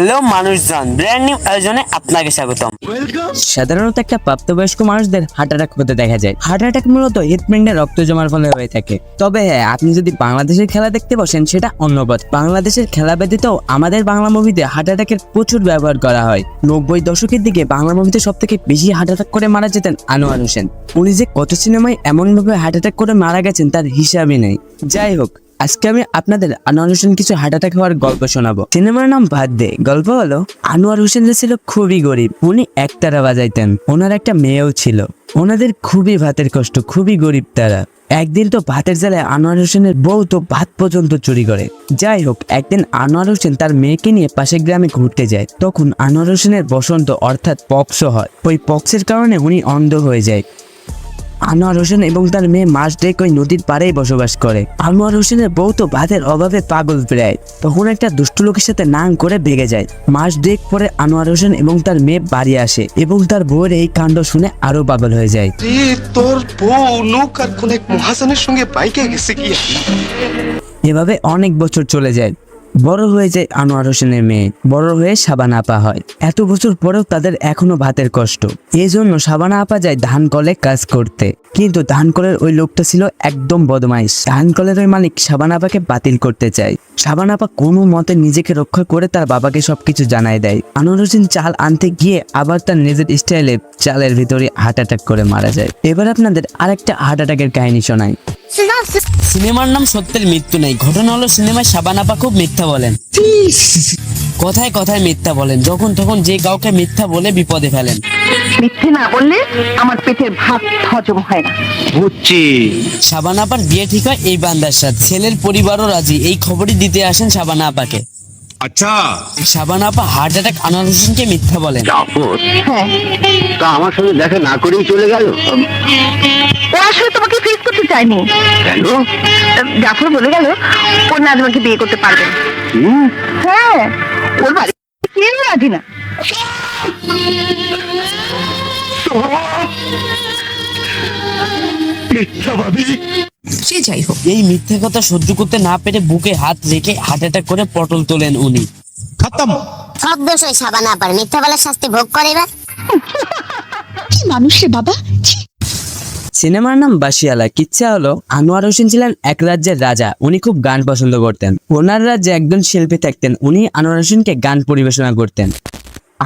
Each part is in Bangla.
হ্যালো মানুষজন, ব্র্যান্ড নিউ আয়োজনে আপনাকে স্বাগতম। সাধারণত একটা প্রাপ্তবয়স্ক মানুষদের হার্ট অ্যাটাক হতে দেখা যায়। হার্ট অ্যাটাক মূলত হৃৎপিণ্ডে রক্ত জমার ফলে হয়ে থাকে। তবে হ্যাঁ, আপনি যদি বাংলাদেশের খেলা দেখতে বসেন সেটা অন্য কথা। বাংলাদেশের খেলা ব্যতীতও আমাদের বাংলা মুভিতে হার্ট অ্যাটাকের প্রচুর ব্যবহার করা হয়। 90 দশকের দিকে বাংলা মুভিতে সব থেকে বেশি হার্ট অ্যাটাক করে মারা যেতেন আনোয়ার হোসেন। উনি যে কত সিনেমায় এমনভাবে হার্ট অ্যাটাক করে মারা গেছেন তার হিসাবই নেই। যাই হোক, আজকে আমি আপনাদের আনোয়ার হোসেন কিছু হার্ট অ্যাটাক হওয়ার গল্প শোনাবো। সিনেমার নাম ভাত দে। গল্প হলো, আনোয়ার হোসেন যে ছিল খুবই গরিব। উনি একতারা বাজাইতেন। ওনার একটা মেয়েও ছিল। ওনাদের খুবই ভাতের কষ্ট, খুবই গরিব তারা। একদিন তো ভাতের জ্বালায় আনোয়ার হোসেনের বউ তো ভাত পর্যন্ত চুরি করে। যাই হোক, একদিন আনোয়ার হোসেন তার মেয়েকে নিয়ে পাশের গ্রামে ঘুরতে যায়। তখন আনোয়ার হোসেনের বসন্ত অর্থাৎ পক্স হয়। ওই পক্সের কারণে উনি অন্ধ হয়ে যায়। আনোয়ার হোসেন এবং তার মেয়ে মাস ডেক ওই নদীর পাড়েই বসবাস করে। আনোয়ার হোসেনের বউ তো ভাতের অভাবে পাগল প্রায়। তখন একটা দুষ্ট লোকের সাথে নাং করে ভেগে যায়। মাস ডেক পরে আনোয়ার হোসেন এবং তার মেয়ে বাড়ি আসে এবং তার বউয়ের এই কাণ্ড শুনে আরো পাগল হয়ে যায়। তোর বউ নৌকার কোন এক মহাজনের সঙ্গে বাইকে গেছে কি? এভাবে অনেক বছর চলে যায়। বড় হয়ে যায় আনোয়ার হোসেনের মেয়ে। বড় হয়ে সাবানা আপা হয়। এত বছর পরেও তাদের এখনো ভাতের কষ্ট। এই জন্য সাবানা আপা যায় ধান কলে কাজ করতে। কিন্তু ধান কলের ওই লোকটা ছিল একদম বদমাইশ। ধান কলের ওই মালিক সাবানা আপাকে বাতিল করতে চায়। সাবানা আপা কোনো মতে নিজেকে রক্ষা করে তার বাবাকে সবকিছু জানায় দেয়। আনোয়ার হোসেন চাল আনতে গিয়ে আবার তার নিজের স্টাইলে চালের ভিতরে হার্ট অ্যাটাক করে মারা যায়। এবার আপনাদের আরেকটা হার্ট অ্যাটাকের কাহিনী শোনাই। সিনেমার নাম সত্যের মৃত্যু নেই। ঘটনা হলো, সিনেমায় শাবানা আপা খুব মিথ্যা বলেন। কথায় কথায় মিথ্যা বলেন। যখন তখন যে কাউকে মিথ্যা বলে বিপদে ফেলেন। মিথ্যে না বললে আমার পেটের ভাত হজম হয় না। বুঝছি। শাবানা আপার বিয়ে ঠিক হয় এই বান্দার সাথে। ছেলের পরিবারও রাজি। এই খবরই দিতে আসেন শাবানা আপাকে। আচ্ছা, শাবানা আপা হার্ট অ্যাটাক আনোয়ার হোসেনকে মিথ্যা বলেন। হ্যাঁ, তা আমার সঙ্গে দেখা না করেই চলে গেল ও আসলে তোমাকে ফেস করতে চায়নি। কেন? জাফর বলে গেল ওর নাজমাকে বিয়ে করতে পারবে না। হ্যাঁ, ওর বাড়ি কেউ রাজি না। সে যাই হোক, এই মিথ্যা কথা সহ্য করতে না পেরে বুকে হাত রেখে হার্ট অ্যাটাক করে পটল তোলেন উনি। সব দোষ ওই সাবানা আপার। মিথ্যা বলার শাস্তি ভোগ করে এবার। কি মানুষ রে বাবা। ছি। সিনেমার নাম বাসিয়ালা। কিচ্ছা হলো, আনোয়ার হোসেন ছিলেন এক রাজ্যের রাজা। উনি খুব গান পছন্দ করতেন। ওনার রাজ্যে একজন শিল্পী থাকতেন। উনি আনোয়ার হোসেনকে গান পরিবেশনা করতেন।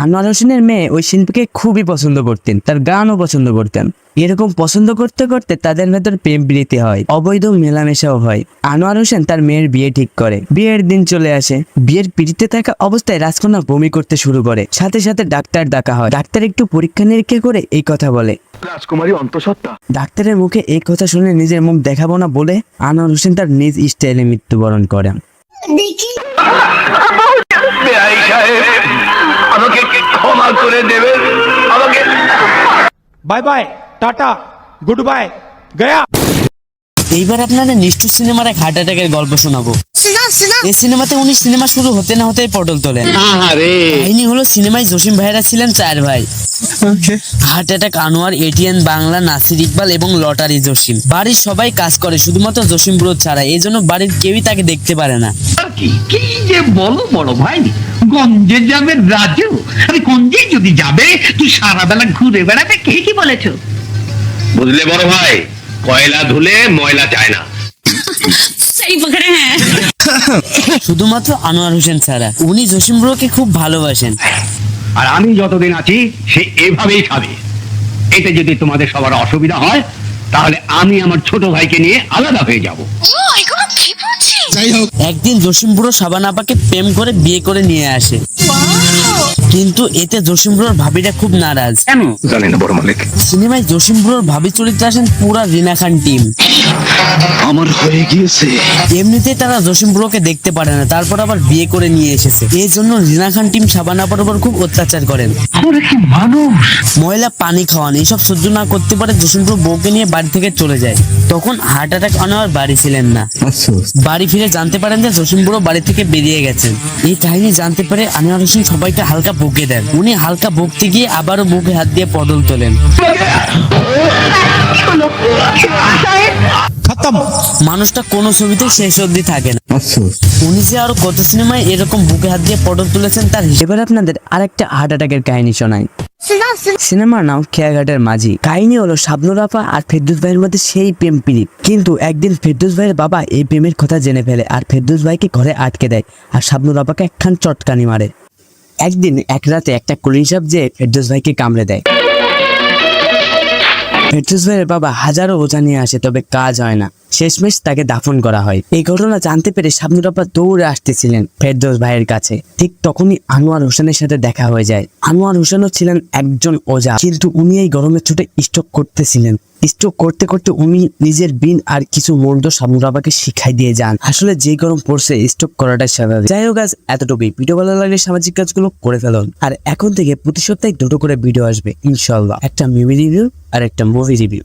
আনোয়ার হোসেনের মেয়ে ওই শিল্পীকে খুবই পছন্দ করতেন, তার গানও পছন্দ করতেন। এরকম পছন্দ করতে করতে তাদের ভেতর প্রেম প্রীতি হয়, অবৈধ মেলামেশাও হয়। আনোয়ার হোসেন তার মেয়ের বিয়ে ঠিক করে। বিয়ের দিন চলে আসে। বিয়ের পিড়িতে থাকা অবস্থায় রাজকন্যা বমি করতে শুরু করে। সাথে সাথে ডাক্তার ডাকা হয়। ডাক্তার একটু পরীক্ষা নিরীক্ষা করে এই কথা বলে। রাজকুমারী অন্তঃসত্ত্বা। ডাক্তারের মুখে এই কথা শুনে নিজের মুখ দেখাবো না বলে আনোয়ার হোসেন তার নিজ স্টাইলে মৃত্যুবরণ করেন। বেআই সাহেব, আমাকে ক্ষমা করে দেবেন। আমাকে bye bye tata goodbye गया। এইবার আপনাদের নিষ্ঠুর সিনেমার এক হার্ট অ্যাটাকের গল্প শোনাবো। এই সিনেমাতে উনি সিনেমা শুরু হতে না হতেই পটল তোলেন। কাহিনী হলো, সিনেমায় জসিম ভাইরা ছিলেন 4 ভাই। Heart attack Anwar, ATN Bangla, Nasir Iqbal এবং লটারি জসিম। বাড়ির সবাই কাজ করে, শুধুমাত্র জসিম ব্রো ছাড়া। এই জন্য বাড়ির কেউই তাকে দেখতে পারে না। কি কি যে বলো বড় ভাই, গঞ্জে যাবে রাজু। আরে গঞ্জে যদি যাবে তুই সারা বেলা ঘুরে বেড়াবে। কে কি বলেছো? বুঝলে বড় ভাই, কয়লা ধুলে ময়লা চায় না। সেই পকড়ে হ্যাঁ। শুধুমাত্র আনোয়ার হোসেন ছাড়া। উনি জসিম ব্রোকে খুব ভালোবাসেন। আর আমি যতদিন আছি সে এভাবেই খাবে। এতে যদি তোমাদের সবার অসুবিধা হয় তাহলে আমি আমার ছোট ভাইকে নিয়ে আলাদা হয়ে যাব। ও এগুলো কি বলছিস? একদিন জসিম ব্রো শাবানা আপাকে প্রেম করে বিয়ে করে নিয়ে আসে। কিন্তু এতে জসিম ব্রোর ভাবিরা খুব নারাজ। কেন জানি না বড় মালিক। সিনেমায় জসিম ব্রোর ভাবি চরিত্রে আসেন পুরা রিনা খান টিম। আমার হয়ে গিয়েছে। এমনিতেই তারা জসিম ব্রোকে দেখতে পারে না, তারপর আবার বিয়ে করে নিয়ে এসেছে। এই জন্য রিনা খান টিম শাবানা আপার উপর খুব অত্যাচার করেন। ওরা কি মানুষ? ময়লা পানি খাওয়ান, এইসব সহ্য না করতে পারে জসিম ব্রো বউকে নিয়ে বাড়ি থেকে চলে যায়। তখন হার্ট অ্যাটাক আনোয়ার বাড়ি ছিলেন না। বাড়ি ফিরে জানতে পারেন যে জসিম ব্রো বাড়ি থেকে বেরিয়ে গেছেন। এই কাহিনী জানতে পারে আনোয়ার হোসেন সবাইকে হালকা বকে দেন। উনি হালকা বকতে গিয়ে আবারও বুকে হাত দিয়ে পটল তোলেন। खत्म। মানুষটা কোনো ছবিতে শেষ অবধি থাকে না। উনি যে আরো কত সিনেমায় এরকম বুকে হাত দিয়ে পটল তুলেছেন তার এবার আপনাদের আরেকটা হার্ট অ্যাটাকের কাহিনী শোনাই। সিনেমার নাম খেয়াঘাটের মাঝি। কাহিনী হলো শাবনূর আপা আর ফেরদৌস ভাইয়ের মধ্যে সেই প্রেম প্রীতি। কিন্তু একদিন ফেরদৌস ভাইয়ের বাবা এই প্রেমের কথা জেনে ফেলে আর ফেরদৌস ভাইকে ঘরে আটকে দেয় আর শাবনূর আপাকে একখান চটকানি মারে। একদিন এক রাতে একটা কুলিন সাপ যে ফেরদৌস ভাইকে কামড়ে দেয়। ফেরদৌস ভাইয়ের বাবা হাজারো ওঝা নিয়ে আসে, তবে কাজ হয় না। শেষমেশ তাকে দাফন করা হয়। এই ঘটনা জানতে পেরে শাবনূর আপা দৌড়ে আসতেছিলেন ফেরদৌস ভাইয়ের কাছে। ঠিক তখনই আনোয়ার হোসেনের সাথে দেখা হয়ে যায়। আনোয়ার হোসেনও ছিলেন একজন ওঝা, কিন্তু উনি এই গরমের চোটে স্ট্রোক করতেছিলেন। স্ট্রোক করতে করতে উনি নিজের বিন আর কিছু মন্ত্র শাবনূর আপাকে শিখাই দিয়ে যান। আসলে যে গরম পড়ছে স্ট্রোক করাটাই স্বাভাবিক। যাই হোক, এতটুকুই। ভিডিও ভালো লাগলে সামাজিক কাজগুলো করে ফেলুন। আর এখন থেকে প্রতি সপ্তাহে দুটো করে ভিডিও আসবে ইনশাআল্লাহ। একটা মিমি রিভিউ আর একটা মুভি রিভিউ।